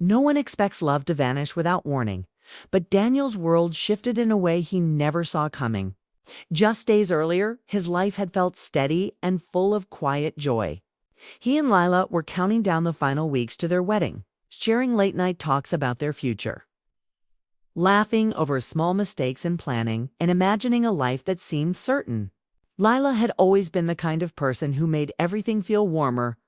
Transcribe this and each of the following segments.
No one expects love to vanish without warning, but Daniel's world shifted in a way he never saw coming. Just days earlier, his life had felt steady and full of quiet joy. He and Lila were counting down the final weeks to their wedding, sharing late-night talks about their future, laughing over small mistakes in planning and imagining a life that seemed certain. Lila had always been the kind of person who made everything feel warmer.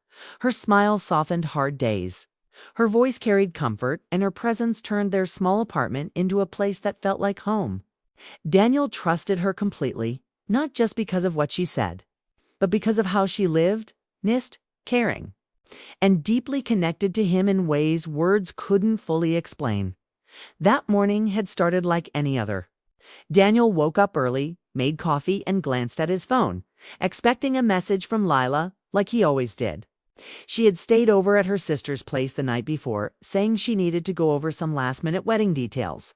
Her smile softened hard days. Her voice carried comfort, and her presence turned their small apartment into a place that felt like home. Daniel trusted her completely, not just because of what she said, but because of how she lived, caring, and deeply connected to him in ways words couldn't fully explain. That morning had started like any other. Daniel woke up early, made coffee, and glanced at his phone, expecting a message from Lila, like he always did. She had stayed over at her sister's place the night before, saying she needed to go over some last-minute wedding details.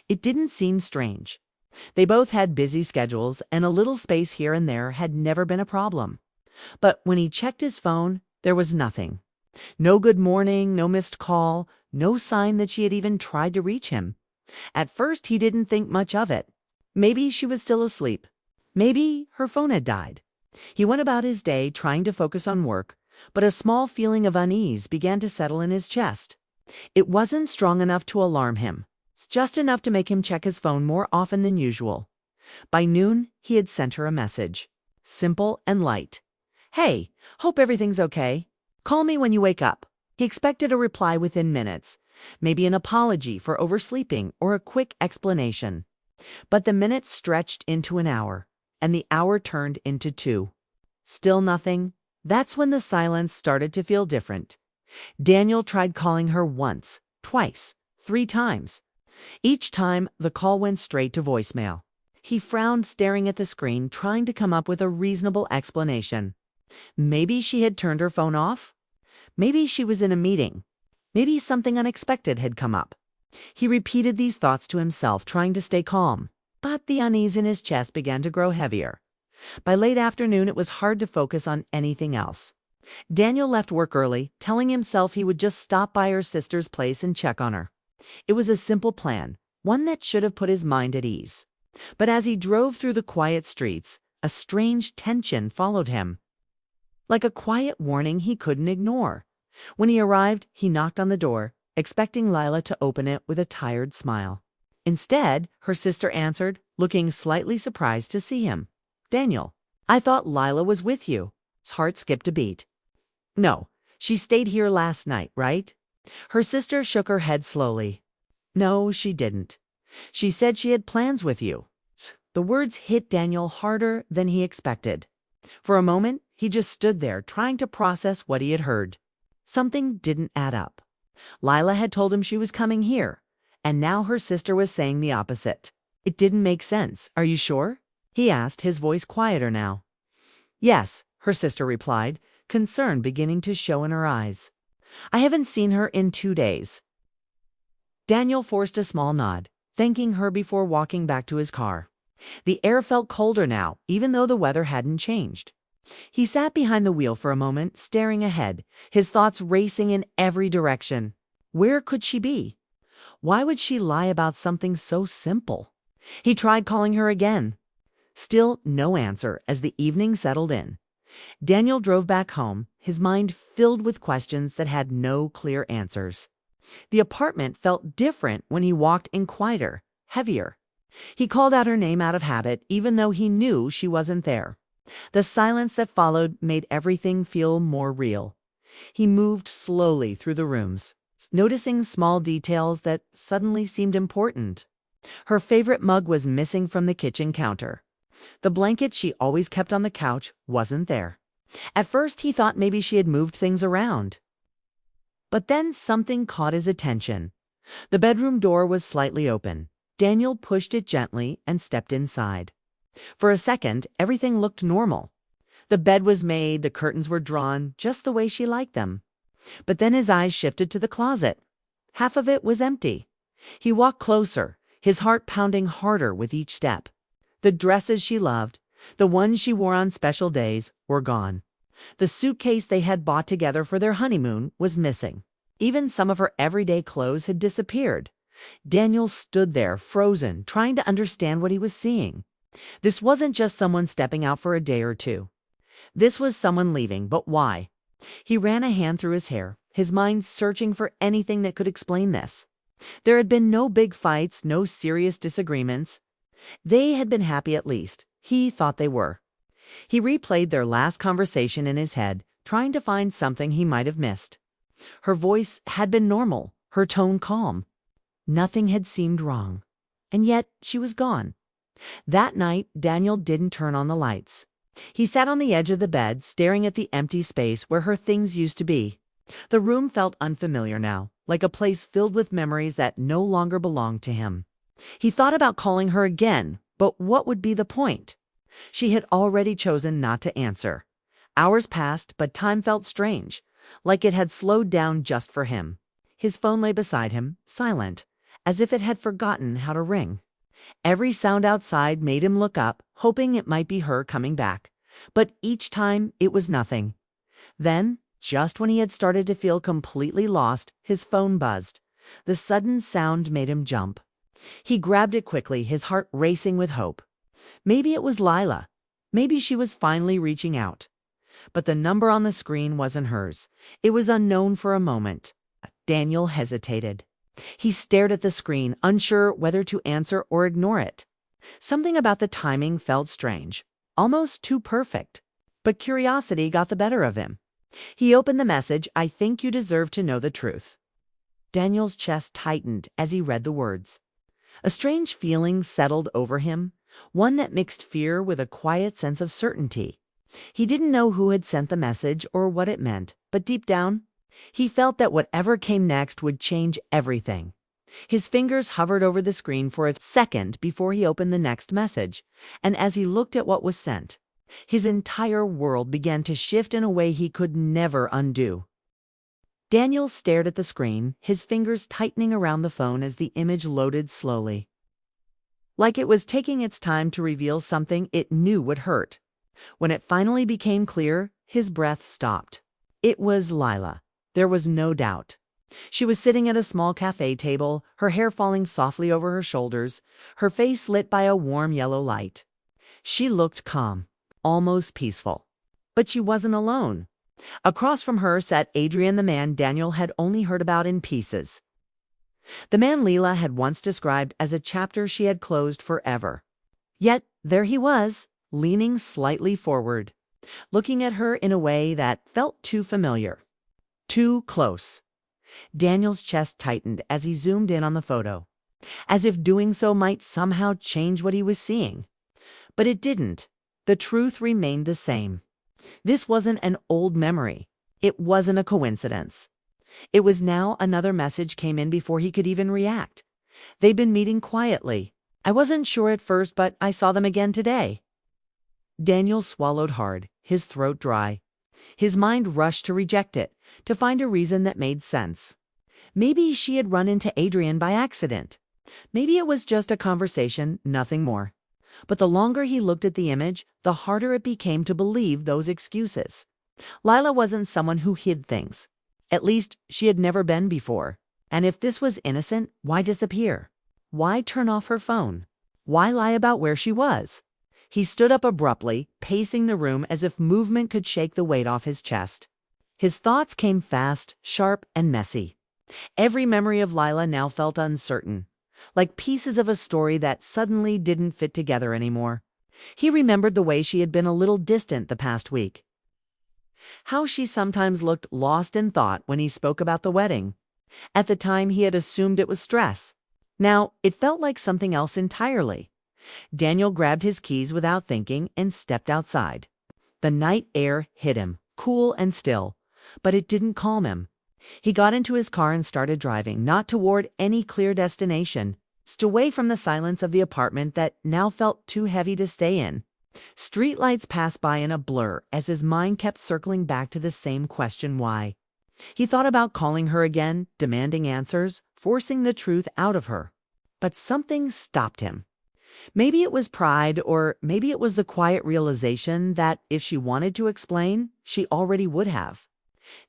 It didn't seem strange. They both had busy schedules, and a little space here and there had never been a problem. But when he checked his phone, there was nothing. No good morning, no missed call, no sign that she had even tried to reach him. At first, he didn't think much of it. Maybe she was still asleep. Maybe her phone had died. He went about his day trying to focus on work, but a small feeling of unease began to settle in his chest. It wasn't strong enough to alarm him, just enough to make him check his phone more often than usual. By noon, he had sent her a message. Simple and light. "Hey, hope everything's okay. Call me when you wake up." He expected a reply within minutes, maybe an apology for oversleeping or a quick explanation. But the minutes stretched into an hour, and the hour turned into 2. Still nothing. That's when the silence started to feel different. Daniel tried calling her once, twice, 3 times. Each time, the call went straight to voicemail. He frowned, staring at the screen, trying to come up with a reasonable explanation. Maybe she had turned her phone off? Maybe she was in a meeting. Maybe something unexpected had come up. He repeated these thoughts to himself, trying to stay calm. But the unease in his chest began to grow heavier. By late afternoon, it was hard to focus on anything else. Daniel left work early, telling himself he would just stop by her sister's place and check on her. It was a simple plan, one that should have put his mind at ease. But as he drove through the quiet streets, a strange tension followed him, like a quiet warning he couldn't ignore. When he arrived, he knocked on the door, expecting Lila to open it with a tired smile. Instead, her sister answered, looking slightly surprised to see him. "Daniel, I thought Lila was with you." His heart skipped a beat. "No, she stayed here last night, right?" Her sister shook her head slowly. "No, she didn't. She said she had plans with you." The words hit Daniel harder than he expected. For a moment, he just stood there, trying to process what he had heard. Something didn't add up. Lila had told him she was coming here, and now her sister was saying the opposite. It didn't make sense. "Are you sure?" he asked, his voice quieter now. "Yes," her sister replied, concern beginning to show in her eyes. "I haven't seen her in 2 days." Daniel forced a small nod, thanking her before walking back to his car. The air felt colder now, even though the weather hadn't changed. He sat behind the wheel for a moment, staring ahead, his thoughts racing in every direction. Where could she be? Why would she lie about something so simple? He tried calling her again. Still no answer as the evening settled in. Daniel drove back home, his mind filled with questions that had no clear answers. The apartment felt different when he walked in, quieter, heavier. He called out her name out of habit, even though he knew she wasn't there. The silence that followed made everything feel more real. He moved slowly through the rooms, noticing small details that suddenly seemed important. Her favorite mug was missing from the kitchen counter. The blanket she always kept on the couch wasn't there. At first, he thought maybe she had moved things around. But then something caught his attention. The bedroom door was slightly open. Daniel pushed it gently and stepped inside. For a second, everything looked normal. The bed was made, the curtains were drawn, just the way she liked them. But then his eyes shifted to the closet. Half of it was empty. He walked closer, his heart pounding harder with each step. The dresses she loved, the ones she wore on special days, were gone. The suitcase they had bought together for their honeymoon was missing. Even some of her everyday clothes had disappeared. Daniel stood there, frozen, trying to understand what he was seeing. This wasn't just someone stepping out for a day or two. This was someone leaving, but why? He ran a hand through his hair, his mind searching for anything that could explain this. There had been no big fights, no serious disagreements. They had been happy at least. He thought they were. He replayed their last conversation in his head, trying to find something he might have missed. Her voice had been normal, her tone calm. Nothing had seemed wrong. And yet she was gone. That night, Daniel didn't turn on the lights. He sat on the edge of the bed, staring at the empty space where her things used to be. The room felt unfamiliar now, like a place filled with memories that no longer belonged to him. He thought about calling her again, but what would be the point? She had already chosen not to answer. Hours passed, but time felt strange, like it had slowed down just for him. His phone lay beside him, silent, as if it had forgotten how to ring. Every sound outside made him look up, hoping it might be her coming back. But each time it was nothing. Then, just when he had started to feel completely lost, his phone buzzed. The sudden sound made him jump. He grabbed it quickly, his heart racing with hope. Maybe it was Lila. Maybe she was finally reaching out. But the number on the screen wasn't hers. It was unknown for a moment. Daniel hesitated. He stared at the screen, unsure whether to answer or ignore it. Something about the timing felt strange, almost too perfect. But curiosity got the better of him. He opened the message, "I think you deserve to know the truth." Daniel's chest tightened as he read the words. A strange feeling settled over him, one that mixed fear with a quiet sense of certainty. He didn't know who had sent the message or what it meant, but deep down, he felt that whatever came next would change everything. His fingers hovered over the screen for a second before he opened the next message, and as he looked at what was sent, his entire world began to shift in a way he could never undo. Daniel stared at the screen, his fingers tightening around the phone as the image loaded slowly. Like it was taking its time to reveal something it knew would hurt. When it finally became clear, his breath stopped. It was Lila. There was no doubt. She was sitting at a small cafe table, her hair falling softly over her shoulders, her face lit by a warm yellow light. She looked calm, almost peaceful. But she wasn't alone. Across from her sat Adrian, the man Daniel had only heard about in pieces. The man Leela had once described as a chapter she had closed forever. Yet there he was, leaning slightly forward, looking at her in a way that felt too familiar. Too close. Daniel's chest tightened as he zoomed in on the photo, as if doing so might somehow change what he was seeing. But it didn't. The truth remained the same. This wasn't an old memory. It wasn't a coincidence. It was now another message came in before he could even react. They'd been meeting quietly. I wasn't sure at first, but I saw them again today. Daniel swallowed hard, his throat dry. His mind rushed to reject it, to find a reason that made sense. Maybe she had run into Adrian by accident. Maybe it was just a conversation, nothing more. But the longer he looked at the image, the harder it became to believe those excuses. Lila wasn't someone who hid things. At least, she had never been before. And if this was innocent, why disappear? Why turn off her phone? Why lie about where she was? He stood up abruptly, pacing the room as if movement could shake the weight off his chest. His thoughts came fast, sharp, and messy. Every memory of Lila now felt uncertain, like pieces of a story that suddenly didn't fit together anymore. He remembered the way she had been a little distant the past week. How she sometimes looked lost in thought when he spoke about the wedding. At the time, he had assumed it was stress. Now, it felt like something else entirely. Daniel grabbed his keys without thinking and stepped outside. The night air hit him, cool and still, but it didn't calm him. He got into his car and started driving, not toward any clear destination, just away from the silence of the apartment that now felt too heavy to stay in. Streetlights passed by in a blur as his mind kept circling back to the same question, why? He thought about calling her again, demanding answers, forcing the truth out of her. But something stopped him. Maybe it was pride, or maybe it was the quiet realization that if she wanted to explain, she already would have.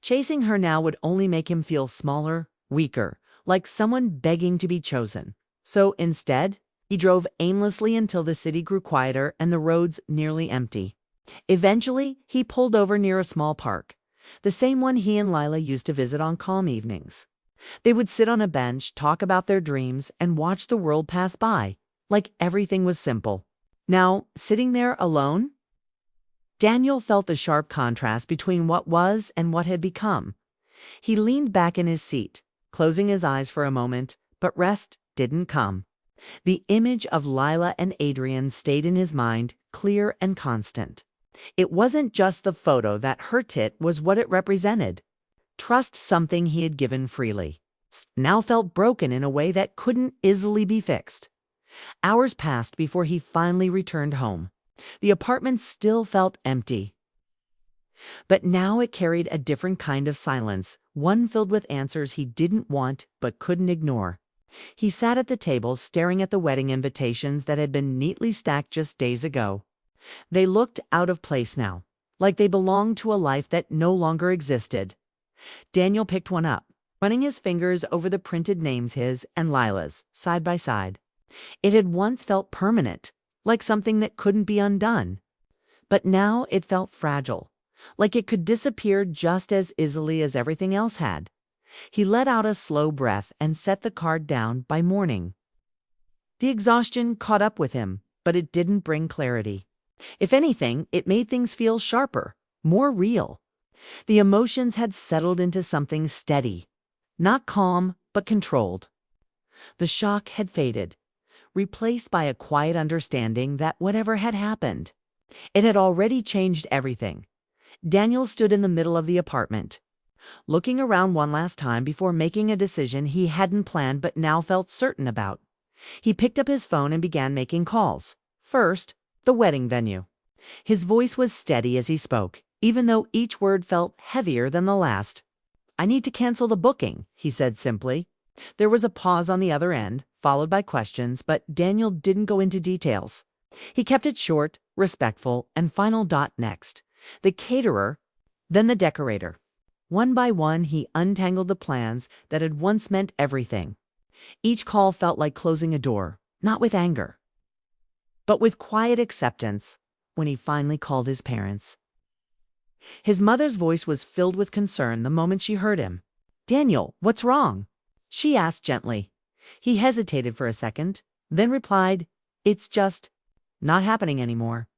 Chasing her now would only make him feel smaller, weaker, like someone begging to be chosen. So instead, he drove aimlessly until the city grew quieter and the roads nearly empty. Eventually, he pulled over near a small park, the same one he and Lila used to visit on calm evenings. They would sit on a bench, talk about their dreams, and watch the world pass by, like everything was simple. Now, sitting there alone, Daniel felt the sharp contrast between what was and what had become. He leaned back in his seat, closing his eyes for a moment, but rest didn't come. The image of Lila and Adrian stayed in his mind, clear and constant. It wasn't just the photo that hurt, it was what it represented. Trust, something he had given freely, now felt broken in a way that couldn't easily be fixed. Hours passed before he finally returned home. The apartment still felt empty. But now it carried a different kind of silence, one filled with answers he didn't want but couldn't ignore. He sat at the table staring at the wedding invitations that had been neatly stacked just days ago. They looked out of place now, like they belonged to a life that no longer existed. Daniel picked one up, running his fingers over the printed names, his and Lila's, side by side. It had once felt permanent, like something that couldn't be undone. But now it felt fragile, like it could disappear just as easily as everything else had. He let out a slow breath and set the card down by morning. The exhaustion caught up with him, but it didn't bring clarity. If anything, it made things feel sharper, more real. The emotions had settled into something steady, not calm, but controlled. The shock had faded, replaced by a quiet understanding that whatever had happened, it had already changed everything. Daniel stood in the middle of the apartment, looking around one last time before making a decision he hadn't planned but now felt certain about. He picked up his phone and began making calls. First, the wedding venue. His voice was steady as he spoke, even though each word felt heavier than the last. "I need to cancel the booking," he said simply. There was a pause on the other end, followed by questions, but Daniel didn't go into details. He kept it short, respectful, and final. Next, the caterer, then the decorator. One by one, he untangled the plans that had once meant everything. Each call felt like closing a door, not with anger, but with quiet acceptance. When he finally called his parents, his mother's voice was filled with concern the moment she heard him. "Daniel, what's wrong?" she asked gently. He hesitated for a second, then replied, "It's just not happening anymore."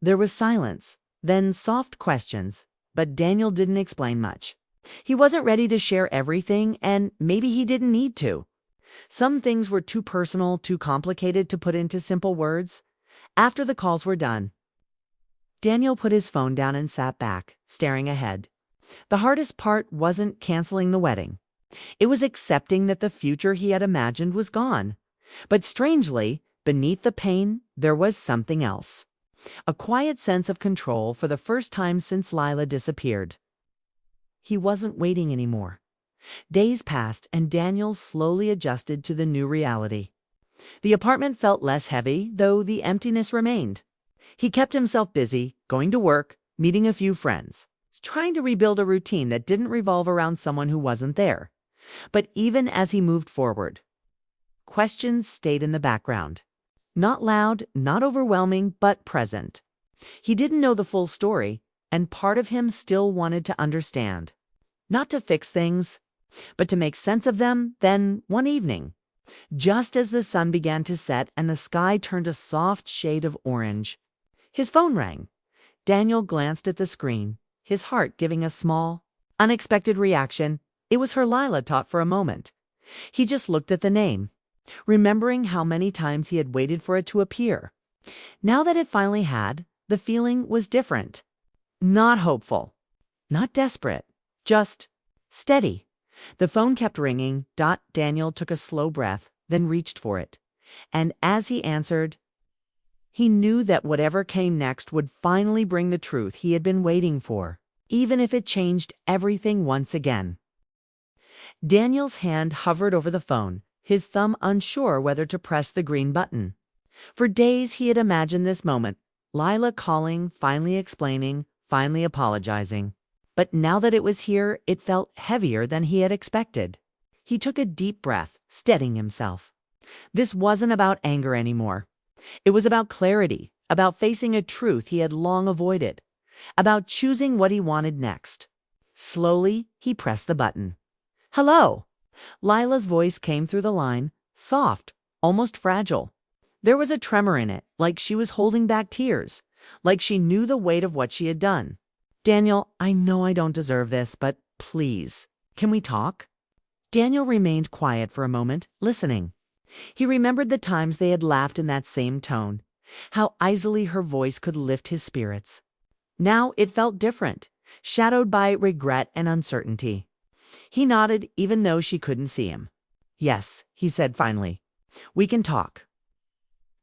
There was silence, then soft questions, but Daniel didn't explain much. He wasn't ready to share everything, and maybe he didn't need to. Some things were too personal, too complicated to put into simple words. After the calls were done, Daniel put his phone down and sat back, staring ahead. The hardest part wasn't canceling the wedding. It was accepting that the future he had imagined was gone. But strangely, beneath the pain, there was something else. A quiet sense of control for the first time since Lila disappeared. He wasn't waiting anymore. Days passed, and Daniel slowly adjusted to the new reality. The apartment felt less heavy, though the emptiness remained. He kept himself busy, going to work, meeting a few friends, trying to rebuild a routine that didn't revolve around someone who wasn't there. But even as he moved forward, questions stayed in the background. Not loud, not overwhelming, but present. He didn't know the full story, and part of him still wanted to understand. Not to fix things, but to make sense of them. Then, one evening, just as the sun began to set and the sky turned a soft shade of orange, his phone rang. Daniel glanced at the screen, his heart giving a small, unexpected reaction. It was her. Lila thought for a moment. He just looked at the name, remembering how many times he had waited for it to appear. Now that it finally had, the feeling was different. Not hopeful, not desperate, just steady. The phone kept ringing. Daniel took a slow breath, then reached for it. And as he answered, he knew that whatever came next would finally bring the truth he had been waiting for, even if it changed everything once again. Daniel's hand hovered over the phone, his thumb unsure whether to press the green button. For days he had imagined this moment, Lila calling, finally explaining, finally apologizing. But now that it was here, it felt heavier than he had expected. He took a deep breath, steadying himself. This wasn't about anger anymore. It was about clarity, about facing a truth he had long avoided, about choosing what he wanted next. Slowly, he pressed the button. "Hello!" Lila's voice came through the line, soft, almost fragile. There was a tremor in it, like she was holding back tears, like she knew the weight of what she had done. "Daniel, I know I don't deserve this, but please, can we talk?" Daniel remained quiet for a moment, listening. He remembered the times they had laughed in that same tone, how easily her voice could lift his spirits. Now it felt different, shadowed by regret and uncertainty. He nodded even though she couldn't see him. "Yes," he said finally. "We can talk."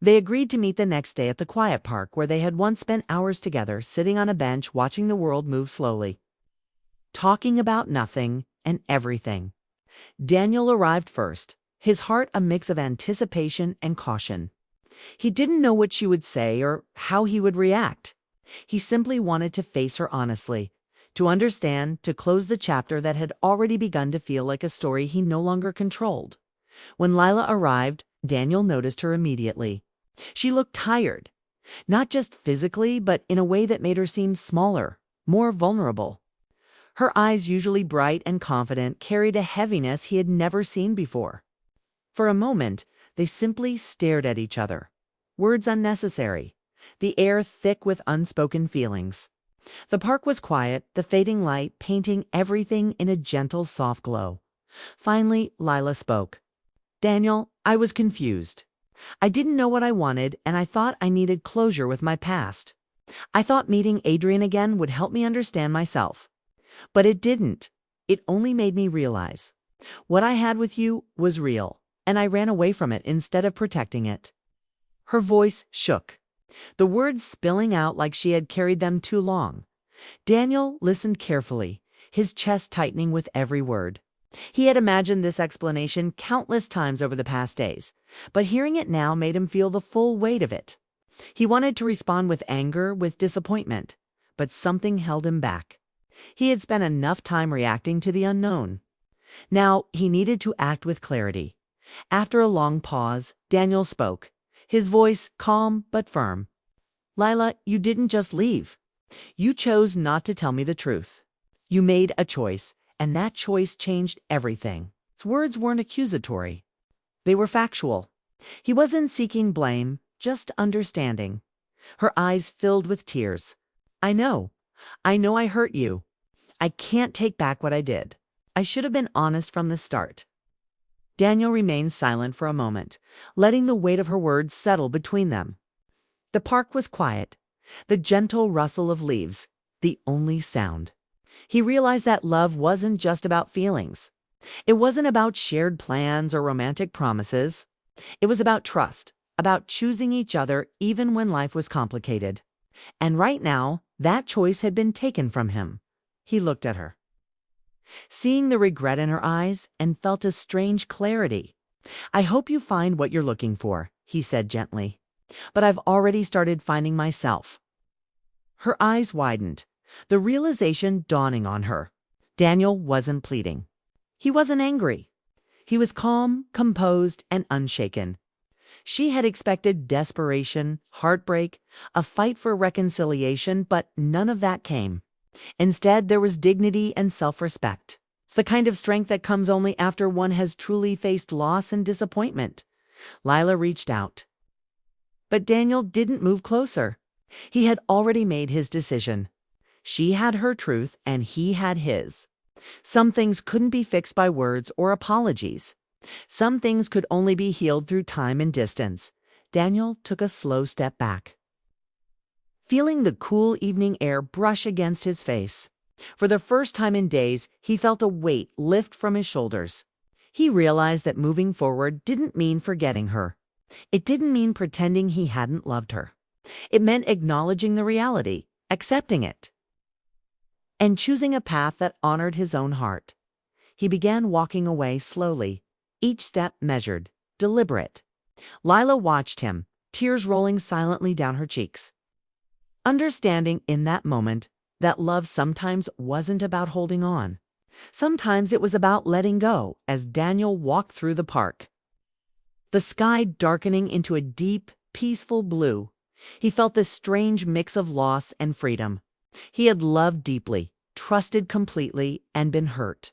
They agreed to meet the next day at the quiet park where they had once spent hours together, sitting on a bench watching the world move slowly. Talking about nothing and everything. Daniel arrived first, his heart a mix of anticipation and caution. He didn't know what she would say or how he would react. He simply wanted to face her honestly, to understand, to close the chapter that had already begun to feel like a story he no longer controlled. When Lila arrived, Daniel noticed her immediately. She looked tired, not just physically, but in a way that made her seem smaller, more vulnerable. Her eyes, usually bright and confident, carried a heaviness he had never seen before. For a moment, they simply stared at each other. Words unnecessary, the air thick with unspoken feelings. The park was quiet, the fading light painting everything in a gentle, soft glow. Finally, Lila spoke. "Daniel, I was confused. I didn't know what I wanted, and I thought I needed closure with my past. I thought meeting Adrian again would help me understand myself. But it didn't. It only made me realize what I had with you was real, and I ran away from it instead of protecting it." Her voice shook, the words spilling out like she had carried them too long. Daniel listened carefully, his chest tightening with every word. He had imagined this explanation countless times over the past days, but hearing it now made him feel the full weight of it. He wanted to respond with anger, with disappointment, but something held him back. He had spent enough time reacting to the unknown. Now he needed to act with clarity. After a long pause, Daniel spoke, his voice calm but firm. "Lila, you didn't just leave. You chose not to tell me the truth. You made a choice, and that choice changed everything." His words weren't accusatory. They were factual. He wasn't seeking blame, just understanding. Her eyes filled with tears. I know I hurt you. I can't take back what I did. I should have been honest from the start." Daniel remained silent for a moment, letting the weight of her words settle between them. The park was quiet, the gentle rustle of leaves, the only sound. He realized that love wasn't just about feelings. It wasn't about shared plans or romantic promises. It was about trust, about choosing each other even when life was complicated. And right now, that choice had been taken from him. He looked at her, seeing the regret in her eyes, and felt a strange clarity. "I hope you find what you're looking for," he said gently. "But I've already started finding myself." Her eyes widened, the realization dawning on her. Daniel wasn't pleading. He wasn't angry. He was calm, composed, and unshaken. She had expected desperation, heartbreak, a fight for reconciliation, but none of that came. Instead, there was dignity and self-respect. It's the kind of strength that comes only after one has truly faced loss and disappointment. Lila reached out. But Daniel didn't move closer. He had already made his decision. She had her truth, and he had his. Some things couldn't be fixed by words or apologies. Some things could only be healed through time and distance. Daniel took a slow step back, feeling the cool evening air brush against his face. For the first time in days, he felt a weight lift from his shoulders. He realized that moving forward didn't mean forgetting her. It didn't mean pretending he hadn't loved her. It meant acknowledging the reality, accepting it, and choosing a path that honored his own heart. He began walking away slowly, each step measured, deliberate. Lila watched him, tears rolling silently down her cheeks. Understanding in that moment that love sometimes wasn't about holding on. Sometimes it was about letting go as Daniel walked through the park. The sky darkening into a deep, peaceful blue. He felt this strange mix of loss and freedom. He had loved deeply, trusted completely, and been hurt.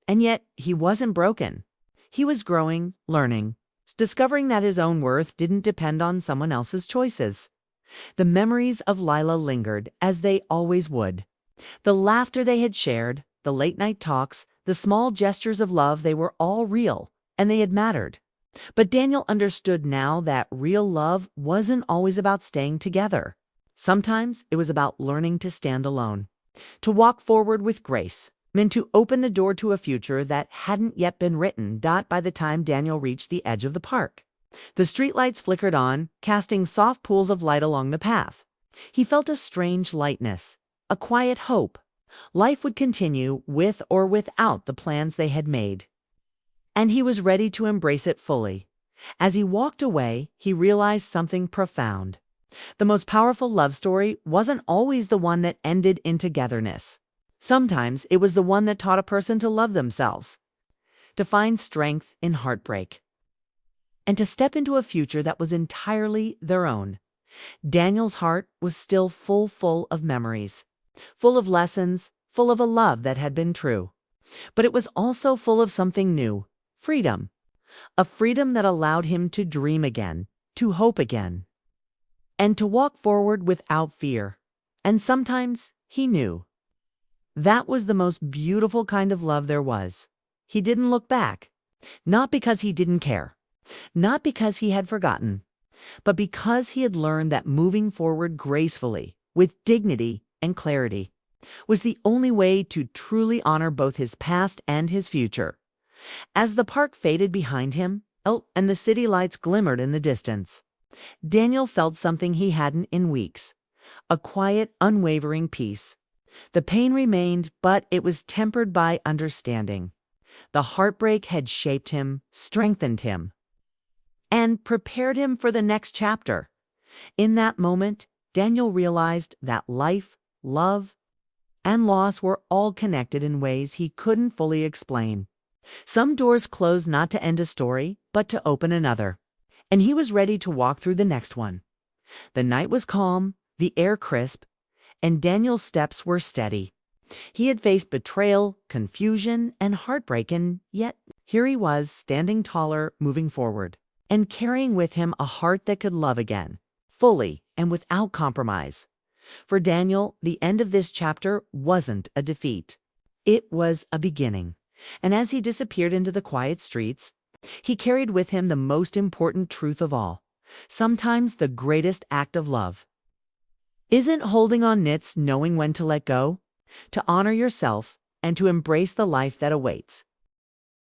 And yet he wasn't broken. He was growing, learning, discovering that his own worth didn't depend on someone else's choices. The memories of Lila lingered, as they always would. The laughter they had shared, the late-night talks, the small gestures of love, they were all real, and they had mattered. But Daniel understood now that real love wasn't always about staying together. Sometimes it was about learning to stand alone, to walk forward with grace, and to open the door to a future that hadn't yet been written. By the time Daniel reached the edge of the park, the streetlights flickered on, casting soft pools of light along the path. He felt a strange lightness, a quiet hope. Life would continue with or without the plans they had made. And he was ready to embrace it fully. As he walked away, he realized something profound. The most powerful love story wasn't always the one that ended in togetherness. Sometimes it was the one that taught a person to love themselves, to find strength in heartbreak, and to step into a future that was entirely their own. Daniel's heart was still full of memories, full of lessons, full of a love that had been true. But it was also full of something new, freedom. A freedom that allowed him to dream again, to hope again, and to walk forward without fear. And sometimes he knew. That was the most beautiful kind of love there was. He didn't look back, not because he didn't care, not because he had forgotten, but because he had learned that moving forward gracefully, with dignity and clarity, was the only way to truly honor both his past and his future. As the park faded behind him, and the city lights glimmered in the distance, Daniel felt something he hadn't in weeks, a quiet, unwavering peace. The pain remained, but it was tempered by understanding. The heartbreak had shaped him, strengthened him, and prepared him for the next chapter. In that moment, Daniel realized that life, love, and loss were all connected in ways he couldn't fully explain. Some doors close not to end a story, but to open another. And he was ready to walk through the next one. The night was calm, the air crisp, and Daniel's steps were steady. He had faced betrayal, confusion, and heartbreak, and yet here he was, standing taller, moving forward, and carrying with him a heart that could love again, fully and without compromise. For Daniel, the end of this chapter wasn't a defeat. It was a beginning. And as he disappeared into the quiet streets, he carried with him the most important truth of all. Sometimes the greatest act of love isn't holding on, it's knowing when to let go, to honor yourself, and to embrace the life that awaits.